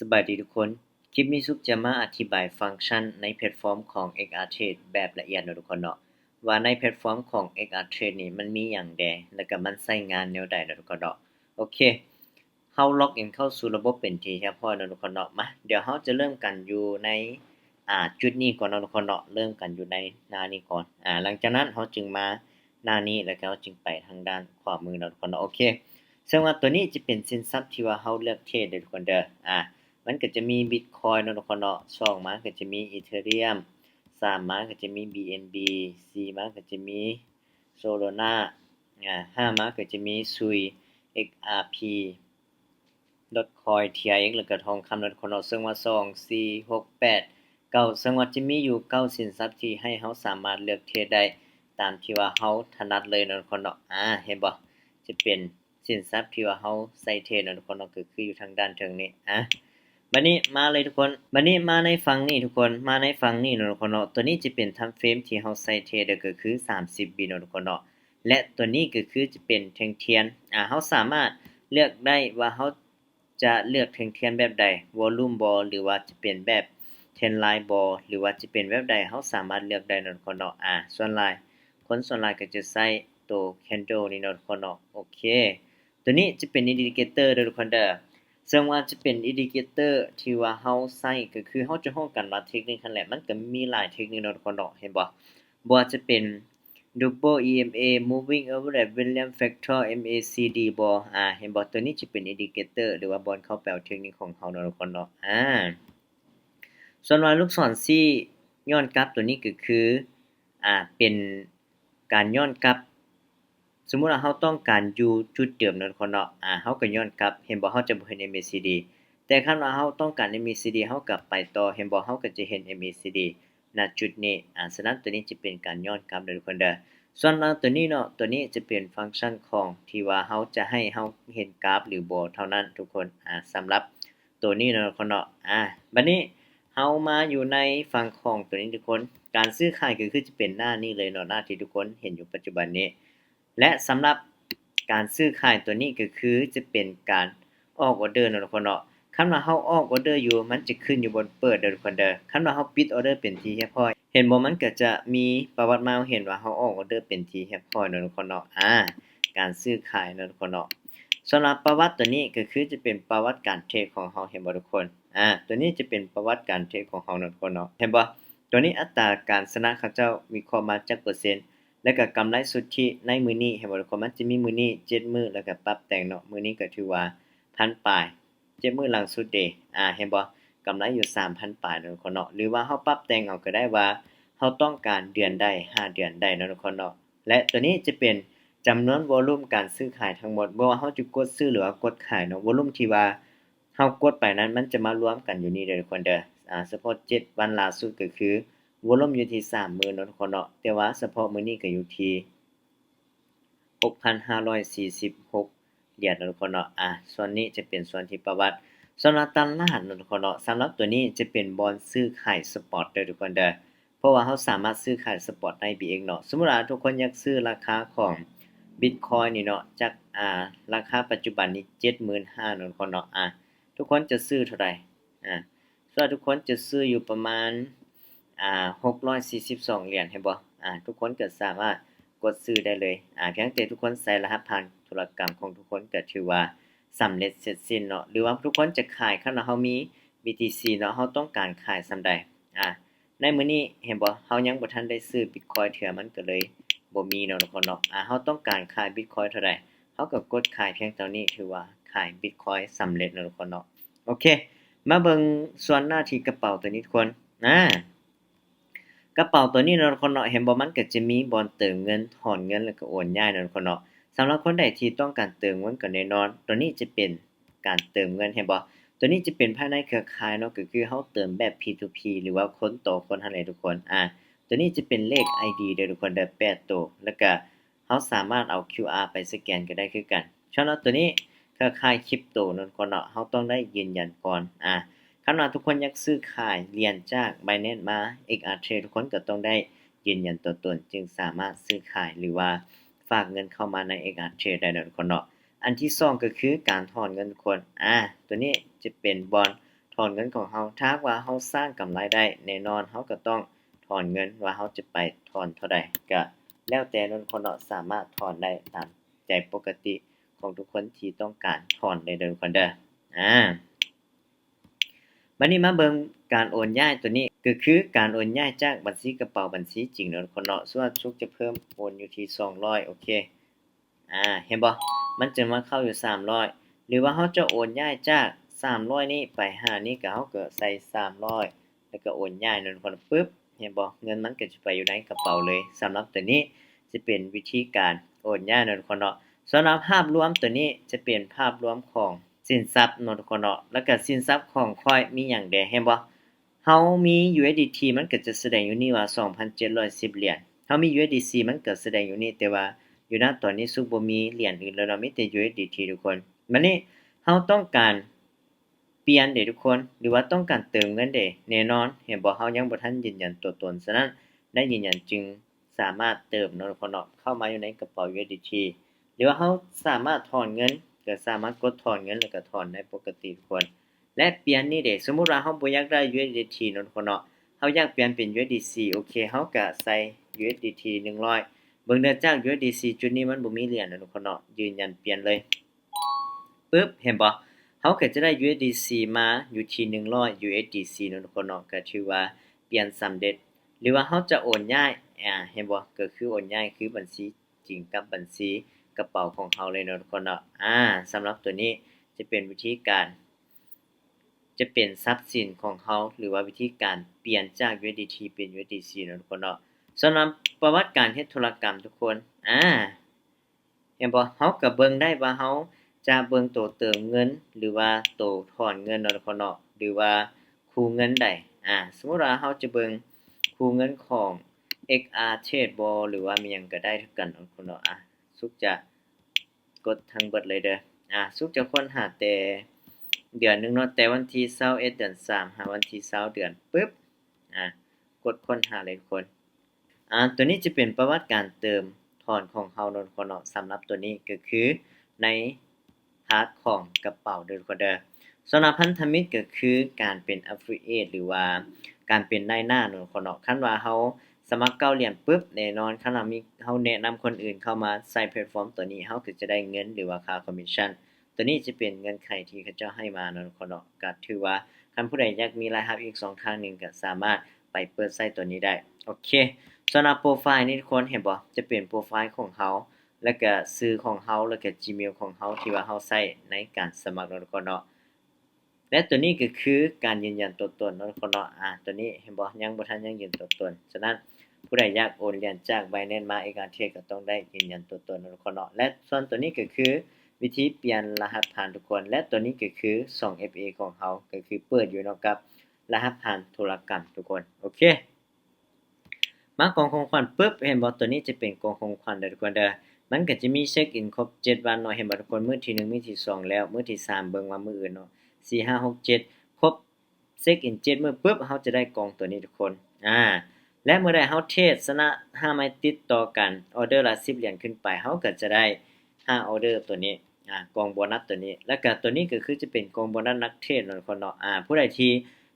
สบายดีทุกคนคลิปนี้ซุปจะมาอธิบายฟังก์ชันในแพลตฟอร์มของ XRTrade แบบละเอียดเนาะทุกคนเนาะว่าในแพลตฟอร์มของ XRTrade นี่มันมีหยังแดแล้วก็มันใช้งานแนวใดเนาะทุกคนเนาะโอเคเฮาล็อกอินเข้าสู่ระบบเป็นที่เรียบร้อยเนาะทุกคนเนาะมาเดี๋ยวเฮาจะเริ่มกันอยู่ในจุดนี้ก่อนเนาะทุกคนเนาะเริ่มกันอยู่ในหน้านี้ก่อนหลังจากนั้นเฮาจึงมาหน้านี้แล้วก็จึงไปทางด้านขวามือเนาะทุกคนเนาะโอเคซึ่งว่าตัวนี้จะเป็นสินทรัพย์ที่ว่าเฮาเลือกเทรดเด้อทุกคนเด้อมันก็จะมี Bitcoin เนาะทุกคนเนาะ2มาก็จะมี Ethereum 3มาก็จะมี BNB 4มาก็จะมี Solana 5มาก็จะมี Sui XRP Dogecoin TRX แล้วก็ทองคำเนาะทุกคนเนาะซึ่งว่า2 4 6 8 9ซึ่งว่าจะมีอยู่9สินทรัพย์ที่ให้เฮาสามารถเลือกเทรดได้ตามที่ว่าเฮาถนัดเลยเนาะทุกคนเนาะเห็นบ่จะเป็นสินทรัพย์ที่ว่าเฮาใช้เทรดเนาะทุกคนเนาะก็คืออยู่ทางด้านเทิงนี้บัดนี้มาเลยทุกคนบัดนี้มาในฝั่งนี้ทุกคนมาในฝั่งนี้เนาะทุกคนเนาะตัวนี้จะเป็น Time Frame ที่เฮาใช้เทรดก็คือ30วิเนาะทุกคนเนาะและตัวนี้ก็คือจะเป็นแท่งเทียนเฮาสามารถเลือกได้ว่าเฮาจะเลือกแท่งเทียนแบบใด Volume บ่หรือว่าจะเป็นแบบ Trend Line บ่หรือว่าจะเป็นแบบใดเฮาสามารถเลือกได้เนาะทุกคนเนาะส่วนหลายคนส่วนหลายก็จะใช้ตัว Candle นี่เนาะทุกคนเนาะโอเคตัวนี้จะเป็น Indicator เด้อทุกคนเด้อซึ่งว่าจะเป็น indicator ที่ว่าเฮาใช้ก็คือเฮาจะฮ้องกันว่าเทคนิคนั่นแหละมันก็มีหลายเทคนิคเนาะทุกคนเนาะเห็นบ่ว่าจะเป็น Double EMA Moving Average William Factor MACD บ่เห็นบ่ตัวนี้จะเป็น indicator หรือว่าบอนเข้าแปลเทคนิคของเฮาเนาะทุกคนเนาะส่วนว่าลูกศรสีย้อนกลับตัวนี้ก็คือเป็นการย้อนกลับสมมุติว่าเฮาต้องการอยู่จุดเดิมเนาะทุกคนเนาะเฮาก็ย้อนกลับเห็นบ่เฮาจะบ่เห็น MACD แต่คันว่าเฮาต้องการ MACD เฮาก็ไปต่อเห็นบ่เฮาก็จะเห็น MACD ณจุดนี้ฉะนั้นตัวนี้จะเป็นการย้อนกลับเด้อทุกคนเด้อส่วนตัวนี้เนาะตัวนี้จะเป็นฟังก์ชันของที่ว่าเฮาจะให้เฮาเห็นกราฟหรือบ่เท่านั้นทุกคนสำหรับตัวนี้เนาะทุกคนเนาะบัดนี้เฮามาอยู่ในฝั่งของตัวนี้ทุกคนการซื้อขายก็คือจะเป็นหน้านี้เลยเนาะหน้าที่ทุกคนเห็นอยู่ปัจจุบันนี้และสำหรับการซื้อขายตัวนี้ก็คือจะเป็นการออกออร์เดอร์เนาะทุกคนเนาะคันว่าเฮาออกออร์เดอร์อยู่มันจะขึ้นอยู่บนเปิดเด้อทุกคนเด้อคันว่าเฮาปิดออร์เดอร์เป็นที่เรียบร้อยเห็นบ่มันก็จะมีประวัติมาเห็นว่าเฮาออกออร์เดอร์เป็นที่เรียบร้อยเนาะทุกคนเนาะการซื้อขายเนาะทุกคนเนาะสำหรับประวัติตัวนี้ก็คือจะเป็นประวัติการเทรดของเฮาเห็นบ่ทุกคนตัวนี้จะเป็นประวัติการเทรดของเฮาเนาะทุกคนเนาะเห็นบ่ตัวนี้อัตราการชนะเขาเจ้าวิเคราะห์มาจากเปอร์เซ็นต์แล้วก็กำไรสุทธิในมื้อนี้เห็นบ่ทุกคนมันจะมีมื้อนี้7มื้อแล้วก็ปรับแต่งเนาะมื้อนี้ก็ถือว่าพันปลาย7มื้อหลังสุดเดะเห็นบ่กำไรอยู่ 3,000 ปลายเนาะทุกคนเนาะหรือว่าเฮาปรับแต่งเอาก็ได้ว่าเฮาต้องการเดือนใด5เดือนใดเนาะทุกคนเนาะและตัวนี้จะเป็นจำนวนวอลลุ่มการซื้อขายทั้งหมดบ่ว่าเฮาจะกดซื้อหรือว่ากดขายเนาะวอลลุ่มที่ว่าเฮากดไปนั้นมันจะมารวมกันอยู่นี่เด้อทุกคนเด้อเฉพาะ7วันล่าสุดก็คือวอลลุ่มอยู่ที่ 30,000 เนาะทุกคนเนาะแต่ว่าเฉพาะมื้อนี้ก็อยู่ที่ 6,546 เหรียญเนาะทุกคนเนาะส่วนนี้จะเป็นส่วนที่ประวัติสำหรับตลาดเนาะทุกคนเนาะสำหรับตัวนี้จะเป็นบอนซื้อขายสปอตเด้อทุกคนเด้อเพราะว่าเราสามารถซื้อขายสปอตใน BX เนาะสมมุติว่าทุกคนอยากซื้อราคาของ Bitcoin นี่เนาะจากราคาปัจจุบันนี้ 75,000 เนาะทุกคนเนาะทุกคนจะซื้อเท่าใดส่วนทุกคนจะซื้ออยู่ประมาณ642เหรียญเห็นบ่ทุกคนก็สามารถกดซื้อได้เลยเพียงแต่ทุกคนใส่รหัสผ่านธุรกรรมของทุกคนก็ถือว่าสำเร็จเสร็จสิ้นเนาะหรือว่าทุกคนจะขายคันว่าเรามี BTC เนาะเราต้องการขายส่ำใดในมื้อนี้เห็นบ่เรายังบ่ทันได้ซื้อ Bitcoin เทื่อมันก็เลยบ่มีเนาะทุกคนเนาะเราต้องการขาย Bitcoin เท่าใดเราก็กดขายเพียงเท่านี้ถือว่าขาย Bitcoin สำเร็จเนาะทุกคนเนาะโอเคมาเบิ่งส่วนหน้าที่กระเป๋าตัวนี้ทุกคนกระเป๋าตัวนี้เนาะทุกคนเนาะเห็นบ่มันก็จะมีบอนเติมเงินถอนเงินแล้วก็โอนย้ายเนาะทุกคนเนาะสำหรับคนใดที่ต้องการเติมเงินก็แน่นอนตัวนี้จะเป็นการเติมเงินเห็นบ่ตัวนี้จะเป็นภายในเครือข่ายเนาะก็คือเราเติมแบบ P2P หรือว่าคนต่อคนนั่นแหละทุกคนตัวนี้จะเป็นเลข ID เด้อทุกคนเด้อ8ตัวแล้วก็เราสามารถเอา QR ไปสแกนก็ได้คือกันฉะนั้นตัวนี้เครือข่ายคริปโตเนาะทุกคนเนาะเราต้องได้ยืนยันก่อนคันว่าทุกคนอยากซื้อขายเหรียญจาก Binance มา XRTrade ทุกคนก็ต้องได้ยืนยันตัวตนจึงสามารถซื้อขายหรือว่าฝากเงินเข้ามาใน XRTrade ได้เนาะทุกคนเนาะอันที่2ก็คือการถอนเงินทุกคนตัวนี้จะเป็นบอน ถอนเงินของเราถ้าหากว่าเราสร้างกำไรได้แน่นอนเราก็ต้องถอนเงินว่าเราจะไปถอนเท่าใดก็แล้วแต่ทุกคนเนาะสามารถถอนได้ตามใจปกติของทุกคนที่ต้องการถอนได้เด้อทุกคนเด้อบัดนี้มาเบิ่งการโอนย้ายตัวนี้ก็คือการโอนย้ายจากบัญชีกระเป๋าบัญชีจริงเนาะทุกคนเนาะส่วนสุกจะเพิ่มโอนอยู่ที่200โอเคเห็นบ่มันจะมาเข้าอยู่300หรือว่าเราจะโอนย้ายจาก300นี้ไป5นี้ก็เราก็ใส่300แล้วก็โอนย้ายเนาะทุกคนปึ๊บเห็นบ่เงินมันก็จะไปอยู่ในกระเป๋าเลยสำหรับตัวนี้จะเป็นวิธีการโอนย้ายเนาะทุกคนเนาะสำหรับภาพรวมตัวนี้จะเป็นภาพรวมของสินทรัพย์เนาะทุกคนเนาะแล้วก็สินทรัพย์ของข้อยมีหยังแดเห็นบ่เฮามี USDT มันก็จะแสดงอยู่นี่ว่า 2,710 เหรียญเฮามี USDC มันก็แสดงอยู่นี่แต่ว่าอยู่ณตอนนี้ซุกบ่มีเหรียญอื่นแล้วเนาะมีแต่ USDT ทุกคนบัดนี้เฮาต้องการเปลี่ยนเด้ทุกคนหรือว่าต้องการเติมเงินเด้แน่นอนเห็นบ่เฮายังบ่ทันยืนยันตัวตนฉะนั้นได้ยืนยันจึงสามารถเติมเนาะทุกคนเนาะเข้ามาอยู่ในกระเป๋า USDT หรือว่าเฮาสามารถถอนเงินก็สามารถกดถอนเงินแล้วก็ถอนได้ปกติทุกคนและเปลี่ยนนี่เด้สมมุติว่าเฮาบ่อยากได้ USDT เนาะทุกคนเนาะเฮาอยากเปลี่ยนเป็น USDC โอเคเฮาก็ใส่ USDT 100เบิ่งเด้อจาก USDC จุดนี้มันบ่มีเหรียญเนาะทุกคนเนาะยืนยันเปลี่ยนเลยปึ๊บเห็นบ่เฮาก็จะได้ USDC มาอยู่ที่100 USDC เนาะทุกคนเนาะก็ถือว่าเปลี่ยนสำเร็จหรือว่าเฮาจะโอนย้ายเห็นบ่ก็คือโอนย้ายคือบัญชีจริงกับบัญชีกระเป๋าของเฮาเลยเนาะทุกคนเนาะสำหรับตัวนี้จะเป็นวิธีการจะเป็นทรัพย์สินของเฮาหรือว่าวิธีการเปลี่ยนจาก USDT เป็น USDC เนาะทุกคนเนาะสำหรับประวัติการเฮ็ดธุรกรรมทุกคนเห็นบ่เฮาก็เบิ่งได้ว่าเฮาจะเบิ่งตัวเติมเงินหรือว่าตัวถอนเงินเนาะทุกคนเนาะหรือว่าคู่เงินได้สมมุติว่าเฮาจะเบิ่งคู่เงินของ XR Trade บ่หรือว่ามีหยังก็ได้คือกันเนาะทุกคนเนาะสุกจะกดทั้งเบิดเลยเด้อสุกจะค้นหาแต่เดือนหนึงเนาะแต่วันที่21เดือน3หาวันที่20เดือนปึ๊บกดค้นหาเลยทุกคนตัวนี้จะเป็นประวัติการเติมถอนของเฮาเนาะทุกคนเนาะสำหรับตัวนี้ก็คือในพาร์ตของกระเป๋าเด้อทุกคนเด้อสำหรับพันธมิตรก็คือการเป็น Affiliate หรือว่าการเป็นนายหน้าเนาะทุกคนเนาะคันว่าเฮาสมัคร9เหรียญปึ๊บแน่นอนคันว่ามีเฮาแนะนำคนอื่นเข้ามาใช้แพลตฟอร์มตัวนี้เฮาก็จะได้เงินหรือว่าค่าคอมมิชชั่นตัวนี้จะเป็นเงื่อนไขที่เขาเจ้าให้มาเนาะทุกคนเนาะก็ถือว่าคันผู้ใดอยากมีรายรับอีก2ทางหนึงก็สามารถไปเปิดใช้ตัวนี้ได้โอเคสำหรับโปรไฟล์นี่ทุกคนเห็นบ่จะเป็นโปรไฟล์ของเฮาแล้วก็ชื่อของเฮาแล้วก็ Gmail ของเฮาที่ว่าเฮาใช้ในการสมัครเนาะทุกคนเนาะและตัวนี้ก็คือการยืนยันตัวตนเนาะทุกคนเนาะตัวนี้เห็นบ่ยังบ่ทันยังยืนตัวตนฉะนั้นผู้ใดอยากโอนเหรียญจาก Binance มา Exchanger ก็ต้องได้ยืนยันตัวตนเนาะทุกคนเนาะและส่วนตัวนี้ก็คือวิธีเปลี่ยนรหัสผ่านทุกคนและตัวนี้ก็คือ 2FA ของเฮาก็คือเปิดอยู่เนาะกับรหัสผ่านธุรกรรมทุกคนโอเคมากองของขวัญปึ๊บเห็นบ่ตัวนี้จะเป็นกองของขวัญเด้อทุกคนเด้อมันก็จะมีเช็กอินครบ7วันเนาะเห็นบ่ทุกคนมื้อที่1มื้อที่2แล้วมื้อที่3เบิ่งว่ามื้ออื่นเนาะ4 5 6 7ครบเช็กอิน7มื้อปึ๊บเฮาจะได้กองตัวนี้ทุกคนและเมื่อใดเฮาเทรดชนะ5ไม้ติดต่อกันออเดอร์ละ10เหรียญขึ้นไปเฮาก็จะได้5ออเดอร์ตัวนี้กองโบนัสตัวนี้แล้วก็ตัวนี้ก็คือจะเป็นกองโบนัสนักเทรดเนาะทุกคนเนาะผู้ใดที่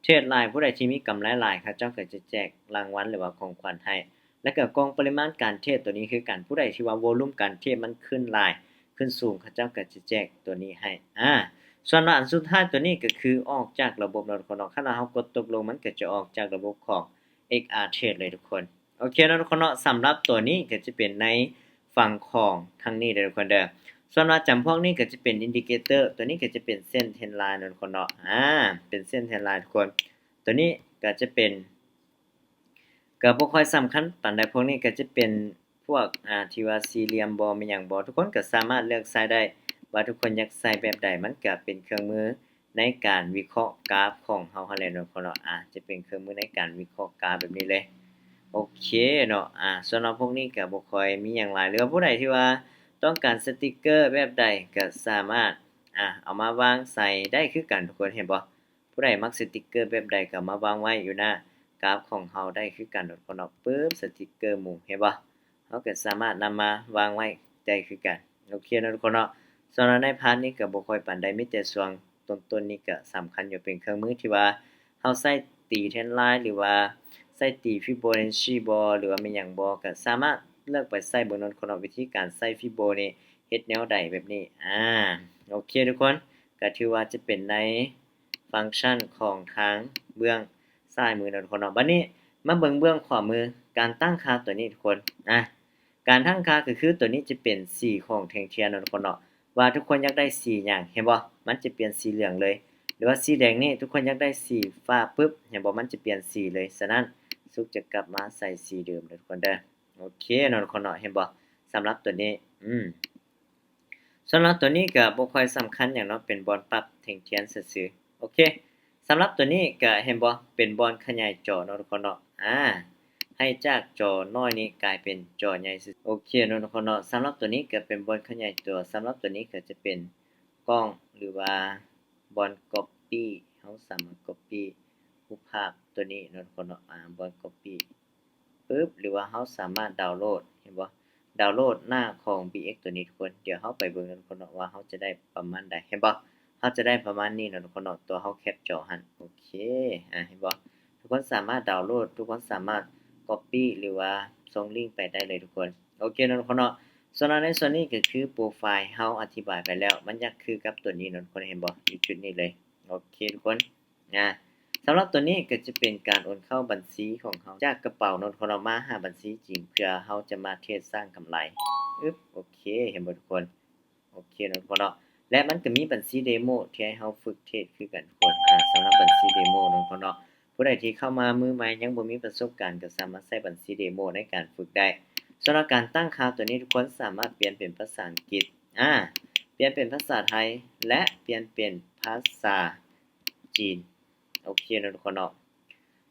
เทรดหลายผู้ใดที่มีกำไรหลายเขาเจ้าก็จะแจกรางวัลหรือว่าของขวัญให้แล้วก็กองปริมาณการเทรดตัวนี้คือกันผู้ใดที่ว่าวอลุ่มการเทรดมันขึ้นหลายขึ้นสูงเขาเจ้าก็จะแจกตัวนี้ให้ส่วนอันสุดท้ายตัวนี้ก็คือออกจากระบบเนาะทุกคนเนาะคันว่าเฮากดตกลงมันก็จะออกจากระบบของ XR Trade เลยทุกคนโอเคเนาะทุกคนเนาะสำหรับตัวนี้ก็จะเป็นในฝั่งของทางนี้เด้อทุกคนเด้อส่วนว่าจำพวกนี้ก็จะเป็นอินดิเคเตอร์ตัวนี้ก็จะเป็นเส้นเทรนไลน์เนาะทุกคนเนาะเป็นเส้นเทรนไลน์ทุกคนตัวนี้ก็จะเป็นก็บ่ค่อยสำคัญปานใดพวกนี้ก็จะเป็นพวกที่ว่าสี่เหลี่ยมบ่แม่นหยังบ่ทุกคนก็สามารถเลือกใช้ได้ว่าทุกคนอยากใช้แบบใดมันก็เป็นเครื่องมือในการวิเคราะห์กราฟของเฮาหั้นแหละเนาะทุกคนเนาะจะเป็นเครื่องมือในการวิเคราะห์กราฟแบบนี้เลยโอเคเนาะสำหรับพวกนี้ก็บ่ค่อยมีหยังหลายหรือว่าผู้ใดที่ว่าต้องการสติกเกอร์แบบใดก็สามารถเอามาวางใส่ได้คือกันทุกคนเห็นบ่ผู้ใดมักสติกเกอร์แบบใดก็มาวางไว้อยู่หน้ากราฟของเฮาได้คือกันทุกคนเนาะปึ๊บสติกเกอร์หมู่เห็นบ่เฮาก็สามารถนำมาวางไว้ได้คือกันโอเคเนาะทุกคนเนาะสำหรับในพาร์ทนี้ก็บ่ค่อยปานใดมีแต่ส่วน ต้นๆนี้ก็สำคัญอยู่เป็นเครื่องมือที่ว่าเฮาใช้ตี trendline หรือว่าใช้ตี Fibonacci บ่หรือว่าแม่นหยังบ่ก็สามารถเลือกไปใช้เบิ่งเนาะคนเนาะวิธีการใช้ Fibo นี่เฮ็ดแนวใดแบบนี้โอเคทุกคนก็ถือว่าจะเป็นในฟังก์ชันของทางเบื้องซ้ายมือเนาะทุกคนเนาะบัดนี้มาเบิ่งเบื้องขวามือการตั้งค่าตัวนี้ทุกคนการตั้งค่าก็คือตัวนี้จะเป็นสีของแท่งเทียนเนาะทุกคนเนาะว่าทุกคนอยากได้สีหยังเห็นบ่มันจะเปลี่ยนสีเหลืองเลยหรือว่าสีแดงนี่ทุกคนอยากได้สีฟ้าปึ๊บเห็นบ่มันจะเปลี่ยนสีเลยฉะนั้นสุกจะกลับมาใส่สีเดิมเด้อทุกคนเด้อโอเคเนาะทุกคนเนาะเห็นบ่สำหรับตัวนี้สำหรับตัวนี้ก็บ่ค่อยสำคัญหยังเนาะเป็นบอลปรับแท่งเทียนซื่อๆโอเคสำหรับตัวนี้ก็เห็นบ่เป็นบอลขยายจอเนาะทุกคนเนาะให้จากจอน้อยนี้กลายเป็นจอใหญ่โอเคเนาะทุกคนเนาะสำหรับตัวนี้ก็เป็นบอลขยายตัวสำหรับตัวนี้ก็จะเป็นกล้องหรือว่าบอล Copy เฮาสามารถ Copy รูปภาพตัวนี้เนาะทุกคนเนาะบอล Copy ปึ๊บหรือว่าเฮาสามารถดาวน์โหลดเห็นบ่ดาวน์โหลดหน้าของ BX ตัวนี้ทุกคนเดี๋ยวเฮาไปเบิ่งกันทุกคนเนาะว่าเฮาจะได้ประมาณใดเห็นบ่เฮาจะได้ประมาณนี้เนาะทุกคนเนาะตัวเฮาแคปจอหั่นโอเคเห็นบ่ทุกคนสามารถดาวน์โหลดทุกคนสามารถ Copy หรือว่าส่งลิงก์ไปได้เลยทุกคนโอเคเนาะทุกคนเนาะส่วนในส่วนนี้ก็คือโปรไฟล์เฮาอธิบายไปแล้วมันอยากคือกับตัวนี้เนาะทุกคนเห็นบ่อยู่จุดนี้เลยโอเคทุกคนสำหรับตัวนี้ก็จะเป็นการโอนเข้าบัญชีของเฮาจากกระเป๋าเนาะทุกคนเอามาหาบัญชีจริงเพื่อเฮาจะมาเทรดสร้างกำไรโอเคเห็นบ่ทุกคนโอเคเนาะทุกคนเนาะและมันก็มีบัญชีเดโมที่ให้เฮาฝึกเทรดคือกันทุกคนสำหรับบัญชีเดโมเนาะทุกคนเนาะผู้ใดที่เข้ามามือใหม่ยังบ่มีประสบการณ์ก็สามารถใช้บัญชีเดโมในการฝึกได้สำหรับการตั้งค่าตัวนี้ทุกคนสามารถเปลี่ยนเป็นภาษาอังกฤษเปลี่ยนเป็นภาษาไทยและเปลี่ยนเป็นภาษาจีนโอเคเนาะทุกคนเนาะ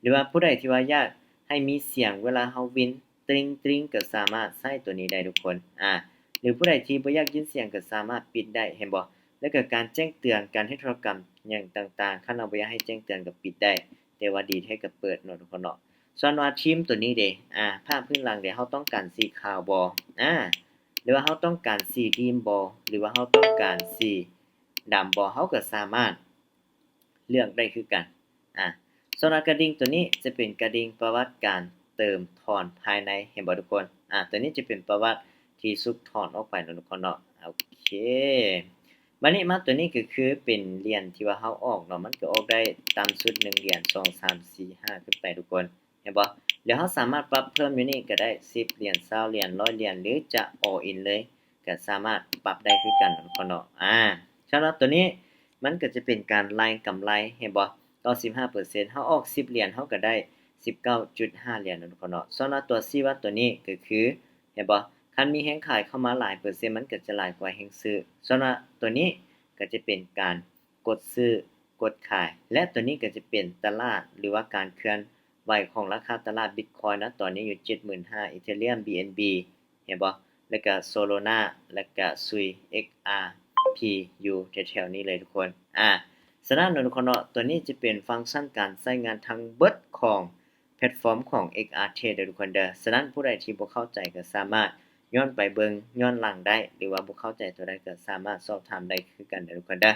หรือว่าผู้ใดที่ว่าอยากให้มีเสียงเวลาเฮาวินตริงๆก็สามารถใช้ตัวนี้ได้ทุกคนหรือผู้ใดที่บ่อยากยินเสียงก็สามารถปิดได้เห็นบ่แล้วก็การแจ้งเตือนการเฮ็ดธุรกรรมหยังต่างๆคันเราบ่อยากให้แจ้งเตือนก็ปิดได้แต่ว่าดีให้ก็เปิดเนาะทุกคนเนาะส่วนว่าทีมตัวนี้เด้ภาพพื้นหลังเด้เฮาต้องการสีขาวบ่หรือว่าเฮาต้องการสีครีมบ่หรือว่าเฮาต้องการสีดำบ่เฮาก็สามารถเลือกได้คือกันส่วนกระดิ่งตัวนี้จะเป็นกระดิ่งประวัติการเติมถอนภายในเห็นบ่ทุกคนตัวนี้จะเป็นประวัติที่สุกถอนออกไปเนาะทุกคนเนาะโอเคบัดนี้มาตัวนี้ก็คือเป็นเหรียญที่ว่าเฮาออกเนาะมันก็ออกได้ตามสุด1เหรียญ2 3 4 5ขึ้นไปทุกคนเห็นบ่แล้วเฮาสามารถปรับเพิ่มอยู่นี่ก็ได้10เหรียญ20เหรียญ100เหรียญหรือจะ all in เลยก็สามารถปรับได้คือกันทุกคนเนาะสำหรับตัวนี้มันก็จะเป็นการไล่กำไรเห็นบ่95%เฮาออก10เหรียญเฮาก็ได้ 19.5 เหรียญเนาะทุกคนเนาะส่วนตัวซีวัดตัวนี้ก็คือเห็นบ่คันมีแฮงขายเข้ามาหลายเปอร์เซ็นต์มันก็จะหลายกว่าแฮงซื้อส่วนตัวนี้ก็จะเป็นการกดซื้อกดขายและตัวนี้ก็จะเป็นตลาดหรือว่าการเคลื่อนไหวของราคาตลาด Bitcoin นะตอนนี้อยู่ 75,000 Ethereum BNB เห็นบ่แล้วก็ Solana แล้วก็ Sui XRP อยู่แถวๆนี้เลยทุกคนฉะนั้นทุกคนเนาะตัวนี้จะเป็นฟังก์ชันการใช้งานทั้งเบิดของแพลตฟอร์มของ XRT เด้อทุกคนเด้อฉะนั้นผู้ใดที่บ่เข้าใจก็สามารถย้อนไปเบิ่งย้อนหลังได้หรือว่าบ่เข้าใจตัวใดก็สามารถสอบถามได้คือกันเด้อทุกคนเด้อ